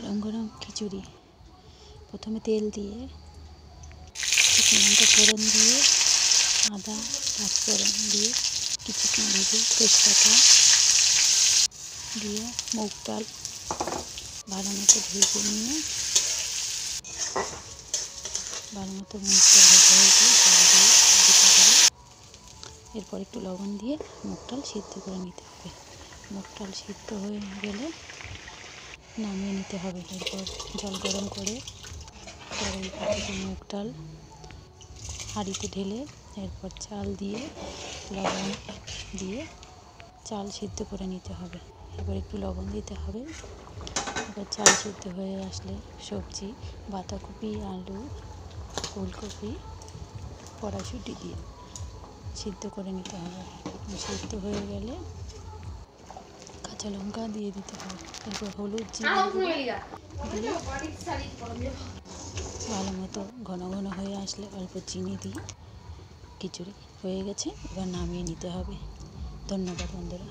গরম গরম খিচুড়ি। প্রথমে তেল দিয়ে শুকনো লঙ্কা ফোড়ন দিয়ে আদা পাঁচফোড়ন দিয়ে কিছুক্ষণ ভেজে তেজপাতা দিয়ে মুগ ডাল ভালো মতো ভেজে নিয়ে ভালো মতো মুগ ডাল ভাজা হয়ে গেলে জল দিয়ে এরপর একটু লবণ দিয়ে মুগ ডাল সিদ্ধ করে নিতে হবে। মুগ ডাল সিদ্ধ হয়ে গেলে নামিয়ে নিতে হবে। এরপর জল গরম করে কড়াই থেকে মুগ ডাল হাঁড়িতে ঢেলে এরপর চাল দিয়ে লবণ দিয়ে চাল সিদ্ধ করে নিতে হবে। এবার একটু লবণ দিতে হবে। এবার চাল সিদ্ধ হয়ে আসলে সবজি বাঁধাকপি আলু ফুলকপি কড়াইশুঁটি দিয়ে সিদ্ধ করে নিতে হবে। সিদ্ধ হয়ে গেলে কাঁচা লঙ্কা দিয়ে দিতে হবে। এরপর হলুদ জিরে দিয়ে ভালো মতো ঘন ঘন হয়ে আসলে অল্প চিনি দিই খিচুড়ি হয়ে গেছে। এবার নামিয়ে নিতে হবে। ধন্যবাদ বন্ধুরা।